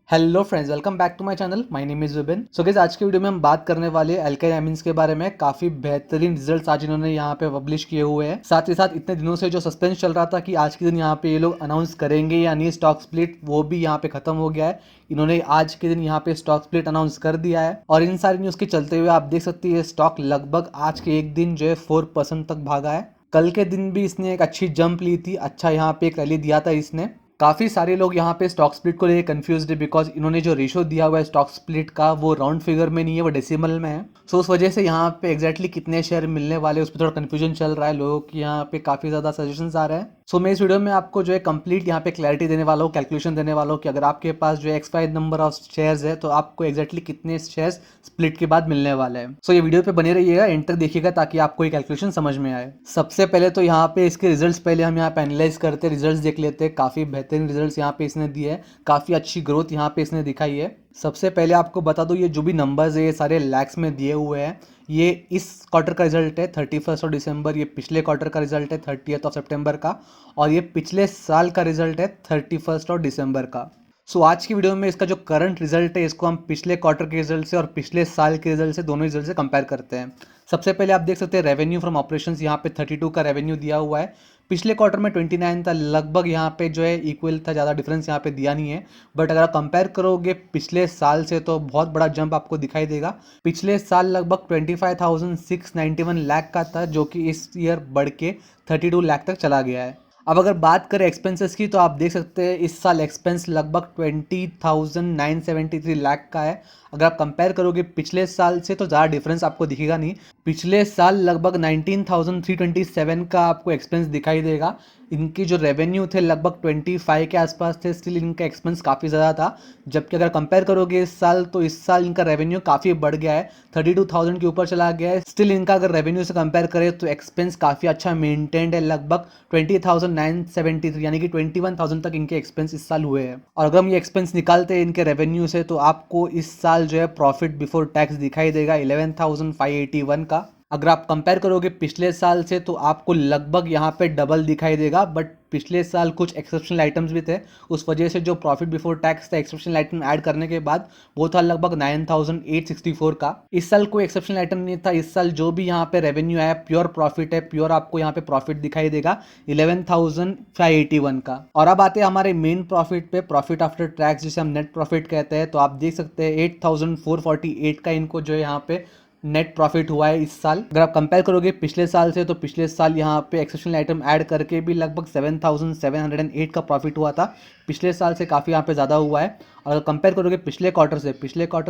Hello friends, welcome back to my channel. My name is Vibin. So guys, आज के video में हम बात करने वाले अल्काइल एमीन्स के बारे में। काफी बेहतरीन रिजल्ट्स आज इन्होंने यहाँ पे पब्लिश किए हुए हैं। साथ ही साथ इतने दिनों से जो सस्पेंस चल रहा था कि आज के दिन यहाँ पे ये लोग अनाउंस करेंगे या नहीं स्टॉक स्प्लिट, वो भी यहाँ पे खत्म हो गया है। इन्होंने आज के दिन यहाँ पे स्टॉक स्प्लिट अनाउंस कर दिया है और इन सारी न्यूज के चलते हुए आप देख सकते हैं स्टॉक लगभग आज के एक दिन जो है 4% तक भागा है। कल के दिन भी इसने एक अच्छी जंप ली थी, अच्छा यहाँ पे एक रैली दिया था इसने। काफी सारे लोग यहाँ पे स्टॉक स्प्लिट को लेकर कंफ्यूज्ड है बिकॉज इन्होंने जो रेशो दिया हुआ है स्टॉक स्प्लिट का वो राउंड फिगर में नहीं है, वो डेसिमल में है। सो उस वजह से यहाँ पे एग्जैक्टली कितने शेयर मिलने वाले उस पर थोड़ा कंफ्यूजन चल रहा है। लोगों की यहाँ पे काफी ज्यादा सजेशंस आ रहे हैं। सो मैं इस वीडियो में आपको जो है कंप्लीट यहाँ पे क्लैरिटी देने वाला हूँ, कैलकुलेशन देने वाला हूँ कि अगर आपके पास जो है एक्सपायर नंबर ऑफ शेयर्स है तो आपको एग्जैक्टली कितने शेयर्स स्प्लिट के बाद मिलने वाले हैं। सो ये वीडियो पे बने रहिएगा, एंड तक देखिएगा ताकि आपको ये कैलकुलेशन समझ में आए। सबसे पहले तो यहाँ पे इसके रिजल्ट्स पहले हम यहाँ पे एनालाइज करते हैं, रिजल्ट्स देख लेते हैं। काफी बेहतरीन रिजल्ट्स यहाँ पे इसने दिए है, काफी अच्छी ग्रोथ यहाँ पे इसने दिखाई है। सबसे पहले आपको बता दूं, ये जो भी नंबर्स है ये सारे लैक्स में दिए हुए हैं। ये इस क्वार्टर का रिजल्ट है 31 ऑफ दिसंबर, ये पिछले क्वार्टर का रिजल्ट है 30 ऑफ सितंबर का, और ये पिछले साल का रिजल्ट है 31 ऑफ दिसंबर का। सो आज की वीडियो में इसका जो करंट रिजल्ट है इसको हम पिछले क्वार्टर के रिजल्ट से और पिछले साल के रिजल्ट से, दोनों रिजल्ट से कंपेयर करते हैं। सबसे पहले आप देख सकते हैं रेवेन्यू फ्रॉम ऑपरेशंस, यहाँ पे 32 का रेवेन्यू दिया हुआ है। पिछले क्वार्टर में 29 था, लगभग यहाँ पे जो है इक्वल था, ज़्यादा डिफरेंस यहाँ पे दिया नहीं है। बट अगर आप कंपेयर करोगे पिछले साल से तो बहुत बड़ा जंप आपको दिखाई देगा। पिछले साल लगभग 25,691 लाख का था, जो कि इस ईयर बढ़ के 32 लाख तक चला गया है। अब अगर बात करें एक्सपेंसेस की तो आप देख सकते हैं इस साल एक्सपेंस लगभग 20,973 लाख का है। अगर आप कंपेयर करोगे पिछले साल से तो ज़्यादा डिफरेंस आपको दिखेगा नहीं। पिछले साल लगभग 19,327 का आपको एक्सपेंस दिखाई देगा। इनकी जो रेवेन्यू थे लगभग 25 के आसपास थे, स्टिल इनका एक्सपेंस काफ़ी ज़्यादा था। जबकि अगर कंपेयर करोगे इस साल तो इस साल इनका रेवेन्यू काफ़ी बढ़ गया है, 32,000 के ऊपर चला गया है। स्टिल इनका अगर रेवेन्यू से कंपेयर करें तो एक्सपेंस काफ़ी अच्छा मेंटेन्ड है, लगभग 20,973 यानी कि 21,000 तक इनके एक्सपेंस इस साल हुए हैं। और अगर हम ये एक्सपेंस निकालते हैं इनके रेवेन्यू से तो आपको इस साल जो है प्रॉफिट बिफोर टैक्स दिखाई देगा 11,581 का। अगर आप कंपेयर करोगे पिछले साल से तो आपको लगभग यहाँ पे डबल दिखाई देगा। बट पिछले साल कुछ एक्सेप्शनल आइटम्स भी थे, उस वजह से जो प्रॉफिट बिफोर टैक्स था एक्सेप्शनल आइटम ऐड करने के बाद वो था लगभग 9,864 का। इस साल कोई एक्सेप्शनल आइटम नहीं था। इस साल जो भी यहाँ पे रेवेन्यू आया प्योर प्रॉफिट है, प्योर आपको यहाँ पे प्रॉफिट दिखाई देगा 11,581 का। और अब आते हैं हमारे मेन प्रॉफिट पे, प्रॉफिट आफ्टर टैक्स जिसे हम नेट प्रॉफिट कहते हैं। तो आप देख सकते हैं 8,448 का इनको जो है यहाँ पे नेट प्रॉफिट हुआ है इस साल। अगर आप कंपेयर करोगे पिछले साल से तो पिछले साल यहाँ पे एक्सेप्शनल आइटम ऐड करके भी लगभग 7,708 का प्रॉफिट हुआ था। पिछले साल से काफ़ी यहाँ पे ज़्यादा हुआ है। अगर कंपेयर करोगे पिछले क्वार्टर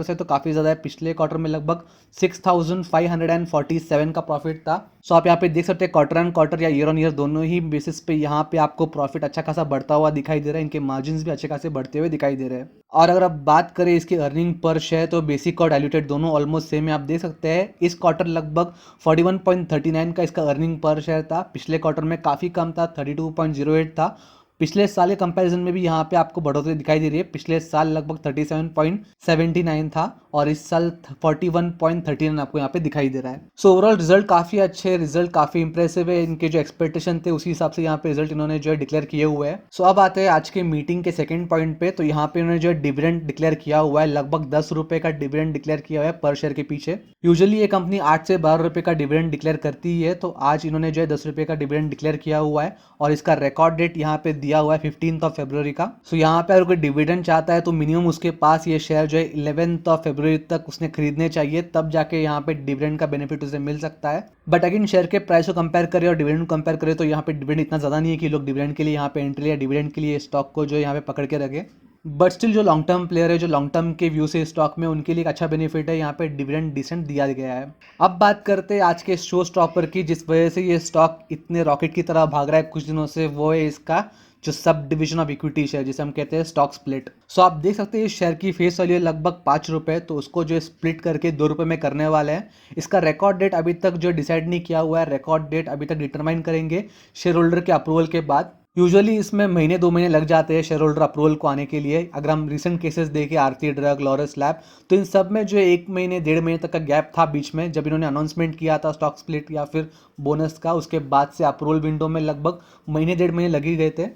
से तो काफ़ी ज़्यादा है। पिछले क्वार्टर में लगभग 6,547 का प्रॉफिट था। सो आप यहाँ पे देख सकते हैं क्वार्टर एंड क्वार्टर या ईयर ऑन ईयर दोनों ही बेसिस पे यहाँ पे आपको प्रॉफिट अच्छा खासा बढ़ता हुआ दिखाई दे रहा है। इनके मार्जिन भी अच्छे खासे बढ़ते हुए दिखाई दे रहे हैं। और अगर आप बात करें इसकी अर्निंग पर शेयर तो बेसिक और डाइल्यूटेड दोनों ऑलमोस्ट सेम है। आप देख सकते हैं इस क्वार्टर लगभग 41.39 का इसका अर्निंग पर शेयर था। पिछले क्वार्टर में काफ़ी कम था, 32.08 था। पिछले साल के कंपैरिजन में भी यहाँ पे आपको बढ़ोतरी दिखाई दे रही है। पिछले साल लगभग 37.79 था और इस साल 41.39 आपको यहाँ पे दिखाई दे रहा है। सो ओवरऑल रिजल्ट काफ़ी अच्छे, रिजल्ट काफ़ी इंप्रेसिव है। इनके जो एक्सपेक्टेशन थे उसी हिसाब से यहाँ पे रिजल्ट इन्होंने जो है डिक्लेयर किए हुए हैं। सो अब आते हैं आज के मीटिंग के सेकंड पॉइंट पे। तो यहाँ पे इन्होंने जो है डिविडेंड डिक्लेयर किया हुआ है, लगभग 10 रुपये का डिविडेंड डिक्लेयर किया हुआ है पर शेयर के पीछे। यूजुअली ये कंपनी 8 से 12 रुपये का डिविडेंड डिक्लेयर करती है, तो आज इन्होंने जो है 10 रुपये का डिविडेंड डिक्लेयर किया हुआ है और इसका रिकॉर्ड डेट यहाँ पे दिया हुआ है 15 ऑफ फरवरी का। सो यहाँ पे अगर कोई डिविडेंड चाहता है तो मिनिमम उसके पास ये शेयर जो है 11 ऑफ फरवरी तक उसने खरीदने चाहिए, तब जाके यहाँ पे डिविडेंड का बेनिफिट उसे मिल सकता है। बट अगेन शेयर के प्राइस को कंपेयर करें और डिविडेंड को कंपेयर करें तो यहाँ पे डिविडेंड इतना ज़्यादा नहीं है कि लोग डिविडेंड के लिए यहाँ पे एंट्री या डिविडेंड के लिए स्टॉक को जो है यहाँ पे पकड़ के रखे। बट स्टिल जो लॉन्ग टर्म प्लेयर है, जो लॉन्ग टर्म के व्यू से स्टॉक में, उनके लिए एक अच्छा बेनिफिट है, यहाँ पे डिविडेंड डिसेंट दिया गया है। अब बात करते हैं आज के शो स्टॉपर की, जिस वजह से ये स्टॉक इतने रॉकेट की तरह भाग रहा है कुछ दिनों से, वो है इसका जो sub division of equity share जिसे हम कहते हैं स्टॉक स्प्लिट। सो आप देख सकते हैं इस शेयर की फेस वैल्यू है लगभग 5 रुपये, तो उसको जो स्प्लिट करके 2 रुपये में करने वाले हैं। इसका रिकॉर्ड डेट अभी तक जो डिसाइड नहीं किया हुआ है, रिकॉर्ड डेट अभी तक डिटरमाइन करेंगे शेयर होल्डर के अप्रूवल के बाद। यूजुअली इसमें महीने 2 महीने लग जाते हैं शेयर होल्डर अप्रूवल को आने के लिए। अगर हम रिसेंट केसेस देखें आरती ड्रग, लॉरस लैब, तो इन सब में जो 1 महीने 1.5 महीने तक का गैप था बीच में, जब इन्होंने अनाउंसमेंट किया था स्टॉक स्प्लिट या फिर बोनस का, उसके बाद से अप्रूवल विंडो में लगभग महीने 1.5 महीने लग ही गए थे।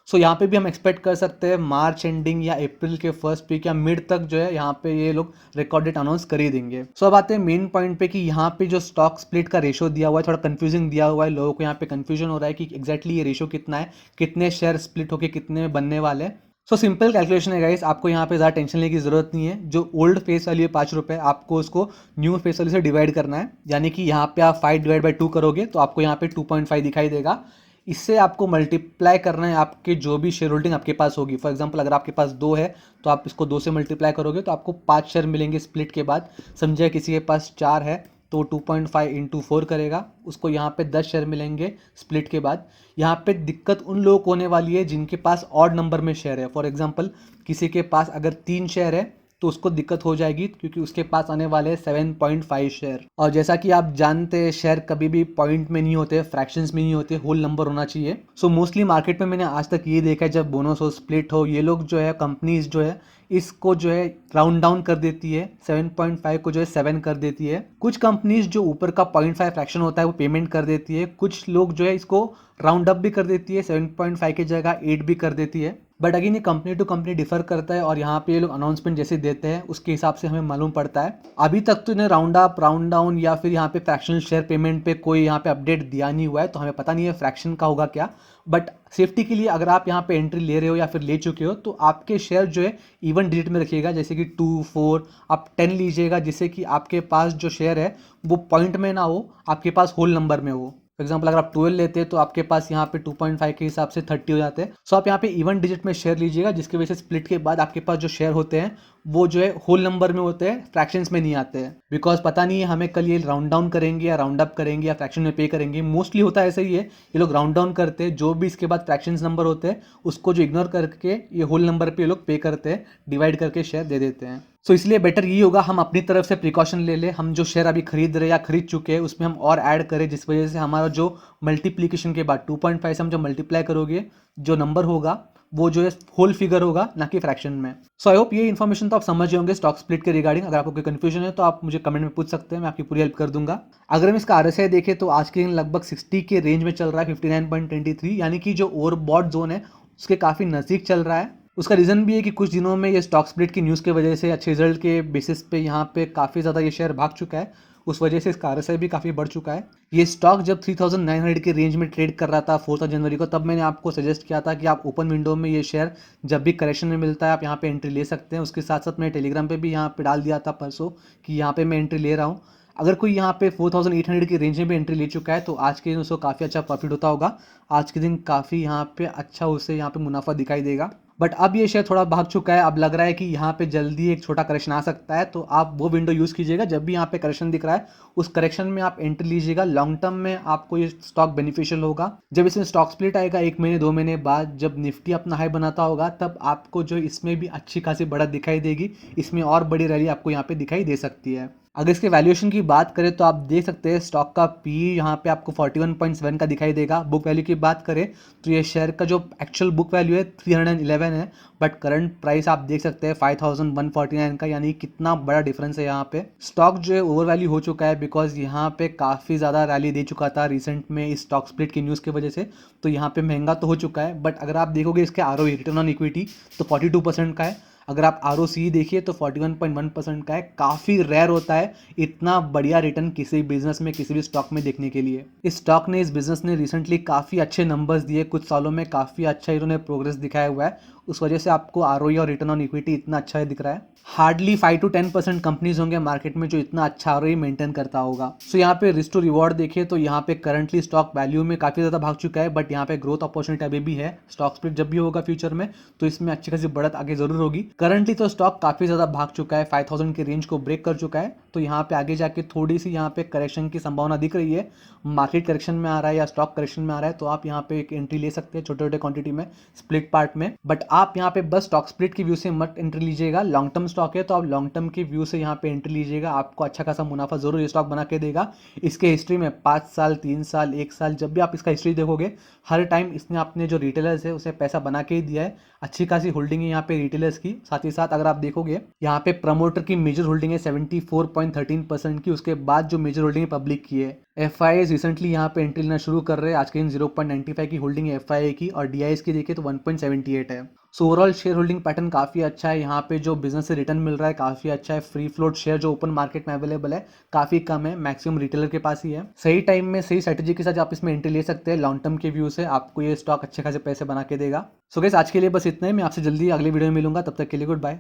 सो यहाँ पे भी हम एक्सपेक्ट कर सकते हैं मार्च एंडिंग या अप्रैल के फर्स्ट वीक या मिड तक जो है यहाँ पे ये लोग रिकॉर्ड डेट अनाउंस कर ही देंगे। सो अब आते हैं मेन पॉइंट पे कि यहाँ पे जो स्टॉक स्प्लिट का रेशो दिया हुआ है थोड़ा कंफ्यूजिंग दिया हुआ है, लोगों को यहाँ पे कंफ्यूजन हो रहा है कि एग्जैक्टली ये रेशो कितना है, कितने शेयर स्प्लिट होकर कितने में बनने वाले हैं। सो सिंपल कैलकुलेशन है गाइस, आपको यहाँ पे ज़्यादा टेंशन लेने की जरूरत नहीं है। जो ओल्ड फेस वैल्यू है 5 रुपये, आपको उसको न्यू फेस वैल्यू से डिवाइड करना है, यानी कि यहाँ पे आप 5/2 करोगे तो आपको यहाँ पे 2.5 दिखाई देगा। इससे आपको मल्टीप्लाई करना है आपके जो भी शेयर होल्डिंग आपके पास होगी। फॉर एग्जांपल अगर आपके पास 2 है तो आप इसको 2 से मल्टीप्लाई करोगे तो आपको 5 शेयर मिलेंगे स्प्लिट के बाद। समझे किसी के पास 4 है तो 2.5 इंटू 4 करेगा, उसको यहाँ पे 10 शेयर मिलेंगे स्प्लिट के बाद। यहाँ पे दिक्कत उन लोगों को होने वाली है जिनके पास ऑड नंबर में शेयर है। फॉर एग्जांपल किसी के पास अगर 3 शेयर है तो उसको दिक्कत हो जाएगी क्योंकि उसके पास आने वाले हैं 7.5 शेयर। और जैसा कि आप जानते हैं शेयर कभी भी पॉइंट में नहीं होते, फ्रैक्शंस में नहीं होते, होल नंबर होना चाहिए। सो मोस्टली मार्केट में मैंने आज तक ये देखा है जब बोनस हो स्प्लिट हो, ये लोग जो है कंपनीज जो है इसको जो है राउंड डाउन कर देती है, 7.5 को जो है 7 कर देती है। कुछ कंपनीज जो ऊपर का 0.5 फ्रैक्शन होता है वो पेमेंट कर देती है, कुछ लोग जो है इसको राउंड अप भी कर देती है, 7.5 की जगह 8 भी कर देती है। बट अगेन ये कंपनी टू कंपनी डिफर करता है और यहाँ पे ये लोग अनाउंसमेंट जैसे देते हैं उसके हिसाब से हमें मालूम पड़ता है। अभी तक तो इन्हें राउंड अप राउंड डाउन या फिर यहाँ पे फ्रैक्शनल शेयर पेमेंट पे कोई यहाँ पे अपडेट दिया नहीं हुआ है, तो हमें पता नहीं है फ्रैक्शन का होगा क्या। बट सेफ्टी के लिए अगर आप यहाँ पे एंट्री ले रहे हो या फिर ले चुके हो तो आपके शेयर जो है इवन डिजिट में रखिएगा, जैसे कि 2, 4, आप 10 लीजिएगा, जिससे कि आपके पास जो शेयर है वो पॉइंट में ना हो, आपके पास होल नंबर में हो। फॉर एग्जाम्पल अगर आप 12 लेते हैं तो आपके पास यहाँ पे 2.5 के हिसाब से 30 हो जाते हैं। सो आप यहाँ पे इवन डिजिट में शेयर लीजिएगा, जिसकी वजह से स्प्लिट के बाद आपके पास जो शेयर होते हैं वो जो है होल नंबर में होते हैं, फ्रैक्शंस में नहीं आते हैं। बिकॉज पता नहीं है हमें कल ये राउंड डाउन करेंगे या राउंड अप करेंगे या फ्रैक्शन में पे करेंगे। मोस्टली होता है ऐसा ही है, ये लोग राउंड डाउन करते हैं, जो भी इसके बाद फ्रैक्शंस नंबर होते हैं उसको जो इग्नोर करके ये होल नंबर पे ये लोग पे करते हैं, डिवाइड करके शेयर दे देते हैं। सो इसलिए बेटर ये होगा हम अपनी तरफ से प्रिकॉशन ले लें, हम जो शेयर अभी खरीद रहे हैं या खरीद चुके हैं उसमें हम और ऐड करें, जिस वजह से हमारा जो मल्टीप्लीकेशन के बाद 2.5 से हम जो मल्टीप्लाई करोगे जो नंबर होगा वो जो है होल फिगर होगा, ना कि फ्रैक्शन में। सो आई होप ये इन्फॉर्मेशन तो आप समझ गए होंगे स्टॉक स्प्लिट के रिगार्डिंग। अगर आपको कोई कंफ्यूजन है तो आप मुझे कमेंट में पूछ सकते हैं, मैं आपकी पूरी हेल्प कर दूंगा। अगर हम इसका आरएसआई देखें तो आज के दिन लगभग 60 के रेंज में चल रहा है, 59.23, यानी कि जो ओवरबॉट जोन है उसके काफ़ी नज़दीक चल रहा है। उसका रीज़न भी है कि कुछ दिनों में ये स्टॉक स्प्लिट की न्यूज़ की वजह से अच्छे रिजल्ट के बेसिस पे यहाँ पे काफ़ी ज़्यादा ये शेयर भाग चुका है, उस वजह से इसका आरएसआई भी काफ़ी बढ़ चुका है। ये स्टॉक जब 3900 के रेंज में ट्रेड कर रहा था 4 जनवरी को, तब मैंने आपको सजेस्ट किया था कि आप ओपन विंडो में ये शेयर जब भी करेक्शन में मिलता है आप यहाँ पे एंट्री ले सकते हैं। उसके साथ साथ मैंने टेलीग्राम पे भी यहाँ पे डाल दिया था परसों कि यहाँ पे मैं एंट्री ले रहा हूँ। अगर कोई यहाँ पे 4800 की रेंज में भी एंट्री ले चुका है तो आज के दिन उसको काफ़ी अच्छा प्रॉफिट होता होगा, आज के दिन काफ़ी यहाँ पे अच्छा उसे यहाँ पे मुनाफा दिखाई देगा। बट अब ये शेयर थोड़ा भाग चुका है, अब लग रहा है कि यहाँ पे जल्दी एक छोटा करेक्शन आ सकता है, तो आप वो विंडो यूज़ कीजिएगा जब भी यहाँ पे करेक्शन दिख रहा है उस करेक्शन में आप एंट्री लीजिएगा। लॉन्ग टर्म में आपको ये स्टॉक बेनिफिशियल होगा। जब इसमें स्टॉक स्प्लिट आएगा 1 महीने 2 महीने बाद, जब निफ्टी अपना हाई बनाता होगा, तब आपको जो इसमें भी अच्छी खासी बढ़त दिखाई देगी, इसमें और बड़ी रैली आपको यहाँ पे दिखाई दे सकती है। अगर इसके वैल्यूएशन की बात करें तो आप देख सकते हैं स्टॉक का पी यहाँ पे आपको 41.7 का दिखाई देगा। बुक वैल्यू की बात करें तो ये शेयर का जो एक्चुअल बुक वैल्यू है 311 है, बट करंट प्राइस आप देख सकते हैं 5149 का, यानी कितना बड़ा डिफरेंस है। यहाँ पे स्टॉक जो है ओवर वैल्यू हो चुका है, बिकॉज यहाँ पे काफ़ी ज़्यादा रैली दे चुका था रिसेंट में इस स्टॉक स्प्लिट की न्यूज़ की वजह से, तो यहाँ पे महंगा तो हो चुका है। बट अगर आप देखोगे इसके आरओई रिटर्न ऑन इक्विटी तो 42% का है। अगर आप आरओसी देखिए तो 41.1% का है। काफ़ी रेयर होता है इतना बढ़िया रिटर्न किसी बिजनेस में किसी भी स्टॉक में देखने के लिए। इस स्टॉक ने, इस बिजनेस ने रिसेंटली काफ़ी अच्छे नंबर्स दिए, कुछ सालों में काफ़ी अच्छा इन्होंने प्रोग्रेस दिखाया हुआ है, उस वजह से आपको आरओई और रिटर्न ऑन इक्विटी इतना अच्छा है दिख रहा है। हार्डली 5 to 10% कंपनीज होंगे मार्केट में जो इतना अच्छा आरओई मेंटेन करता होगा। सो यहाँ पे रिस्क टू रिवॉर्ड देखिए तो यहाँ पे करंटली स्टॉक वैल्यू में काफ़ी ज़्यादा भाग चुका है, बट यहाँ पे ग्रोथ अपॉर्चुनिटी अभी भी है। स्टॉक स्प्लिट जब भी होगा फ्यूचर में तो इसमें अच्छी खासी बढ़त आगे जरूर होगी। करंटली तो स्टॉक काफ़ी ज़्यादा भाग चुका है, 5000 के रेंज को ब्रेक कर चुका है, तो यहाँ पे आगे जाके थोड़ी सी यहाँ पे करेक्शन की संभावना दिख रही है। मार्केट करेक्शन में आ रहा है या स्टॉक करेक्शन में आ रहा है तो आप यहाँ पे एक एंट्री ले सकते हैं छोटे छोटे क्वांटिटी में स्प्लिट पार्ट में। बट आप यहाँ पे बस स्टॉक स्प्लिट की व्यू से मत एंट्री लीजिएगा। लॉन्ग टर्म स्टॉक है तो आप लॉन्ग टर्म की व्यू से यहाँ पे एंट्री लीजिएगा, आपको अच्छा खासा मुनाफा जरूर ये स्टॉक बना के देगा। इसके हिस्ट्री में 5 साल 3 साल 1 साल जब भी आप इसका हिस्ट्री देखोगे, हर टाइम इसने अपने जो रिटेलर्स है उसे पैसा बना के ही दिया है। अच्छी खासी होल्डिंग है यहाँ पे रिटेलर्स की। साथ ही साथ अगर आप देखोगे यहाँ पे प्रमोटर की मेजर होल्डिंग है 74.13% की, उसके बाद जो मेजर होल्डिंग है पब्लिक की है एफ रिसेंटली यहाँ पे एंट्री लेना शुरू कर रहे हैं। आज के दिन 0.95 की होल्डिंग है एफ की, और डी की देखिए तो 1.78 है। So overall share holding pattern काफ़ी अच्छा है। यहाँ पे जो बिजनेस से रिटर्न मिल रहा है काफ़ी अच्छा है। फ्री फ्लोट शेयर जो ओपन मार्केट में अवेलेबल है काफ़ी कम है, मैक्सिमम रिटेलर के पास ही है। सही टाइम में सही स्ट्रेटेजी के साथ आप इसमें एंट्री ले सकते हैं। लॉन्ग टर्म के व्यू से आपको ये स्टॉक अच्छे खासे पैसे बना के देगा। सो गाइस आज के लिए बस इतना ही। मैं आपसे जल्दी अगले वीडियो में मिलूंगा, तब तक के लिए गुड बाय।